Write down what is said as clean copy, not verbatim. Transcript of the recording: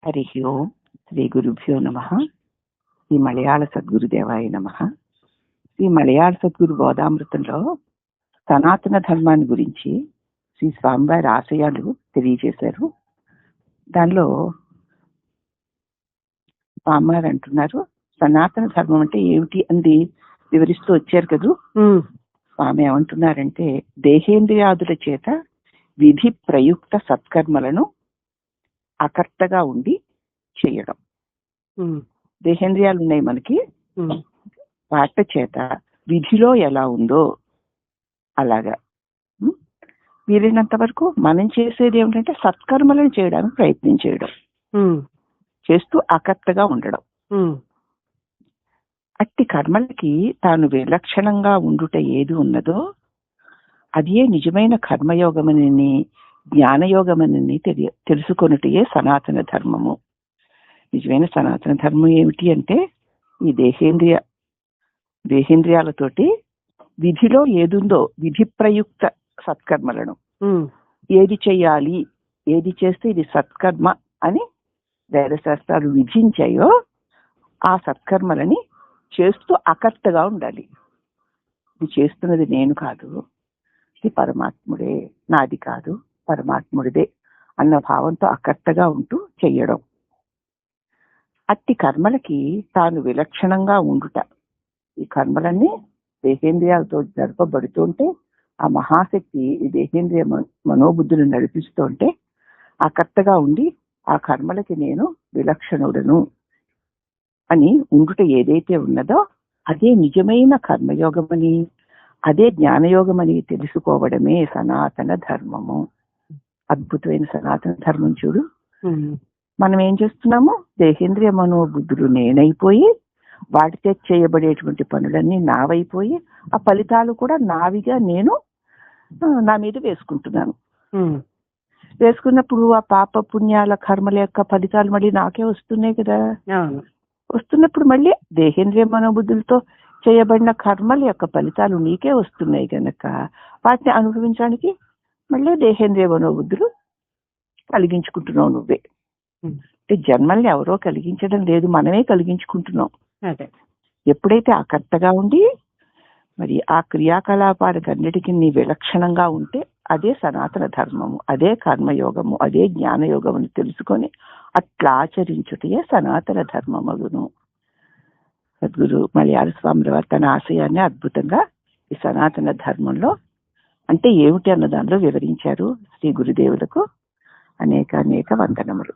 హరి ఓం శ్రీ గురుభ్యో నమ. శ్రీ మలయాళ సద్గురుదేవాయ నమ. శ్రీ మలయాళ సద్గురు బోధామృతంలో సనాతన ధర్మాన్ని గురించి శ్రీ స్వామివారి ఆశయాలు తెలియజేశారు. దానిలో స్వామివారు అంటున్నారు, సనాతన ధర్మం అంటే ఏమిటి అంది వివరిస్తూ వచ్చారు కదూ. స్వామి ఏమంటున్నారంటే, దేహేంద్రియాదుల చేత విధి ప్రయుక్త సత్కర్మలను అకర్తగా ఉండి చేయడం. దేహేంద్రియాలు ఉన్నాయి మనకి, వాటి చేత విధిలో ఎలా ఉందో అలాగా వీలైనంత వరకు మనం చేసేది ఏమిటంటే సత్కర్మలను చేయడానికి ప్రయత్నం చేయడం, చేస్తూ అకర్తగా ఉండడం. అట్టి కర్మలకి తాను విలక్షణంగా ఉండుట ఏది ఉన్నదో అదే నిజమైన కర్మయోగమని జ్ఞానయోగమని తెలుసుకొనుటయే సనాతన ధర్మము. నిజమైన సనాతన ధర్మం ఏమిటి అంటే, ఈ దేహేంద్రియాలతోటి విధిలో ఏదుందో విధి ప్రయుక్త సత్కర్మలను, ఏది చెయ్యాలి, ఏది చేస్తే ఇది సత్కర్మ అని వేదశాస్త్రాలు విధించాయో ఆ సత్కర్మలని చేస్తూ అకర్తగా ఉండాలి. ఇది చేస్తున్నది నేను కాదు, ఇది పరమాత్ముడే, నాది కాదు పరమాత్ముడిదే అన్న భావంతో అకర్తగా ఉంటూ చెయ్యడం. అట్టి కర్మలకి తాను విలక్షణంగా ఉండుట. ఈ కర్మలన్నీ దేహేంద్రియాలతో జరపబడుతుంటే ఆ మహాశక్తి ఈ దేహేంద్రియ మనోబుద్ధులు నడిపిస్తుంటే అకర్తగా ఉండి ఆ కర్మలకి నేను విలక్షణుడను అని ఉండుట ఏదైతే ఉన్నదో అదే నిజమైన కర్మయోగమని, అదే జ్ఞానయోగమని తెలుసుకోవడమే సనాతన ధర్మము. అద్భుతమైన సనాతన ధర్మం చూడు. మనం ఏం చేస్తున్నాము, దేహేంద్రియ మనోబుద్ధులు నేనైపోయి వాటితో చేయబడేటువంటి పనులన్నీ నావైపోయి ఆ ఫలితాలు కూడా నావిగా నేను నా మీద వేసుకుంటున్నాను. వేసుకున్నప్పుడు ఆ పాప పుణ్యాల కర్మల యొక్క ఫలితాలు మళ్ళీ నాకే వస్తున్నాయి కదా. వస్తున్నప్పుడు మళ్ళీ దేహేంద్రియ మనోబుద్ధులతో చేయబడిన కర్మల యొక్క ఫలితాలు నీకే వస్తున్నాయి కనుక వాటిని అనుభవించడానికి మళ్ళీ దేహేంద్రియ మనోబుద్ధులు కలిగించుకుంటున్నావు నువ్వే. అంటే జన్మల్ని ఎవరో కలిగించడం లేదు, మనమే కలిగించుకుంటున్నాం. ఎప్పుడైతే అకర్తగా ఉండి మరి ఆ క్రియాకలాపాలకు అన్నిటికీ నీ విలక్షణంగా ఉంటే అదే సనాతన ధర్మము, అదే కర్మయోగము, అదే జ్ఞానయోగం అని తెలుసుకొని అట్లా ఆచరించుటే సనాతన ధర్మమును. సద్గురు మలయాళ స్వామి వారు తన ఆశయాన్ని అద్భుతంగా ఈ సనాతన ధర్మంలో అంటే ఏమిటి అన్న దానిలో వివరించారు. శ్రీ గురుదేవులకు అనేక వందనములు.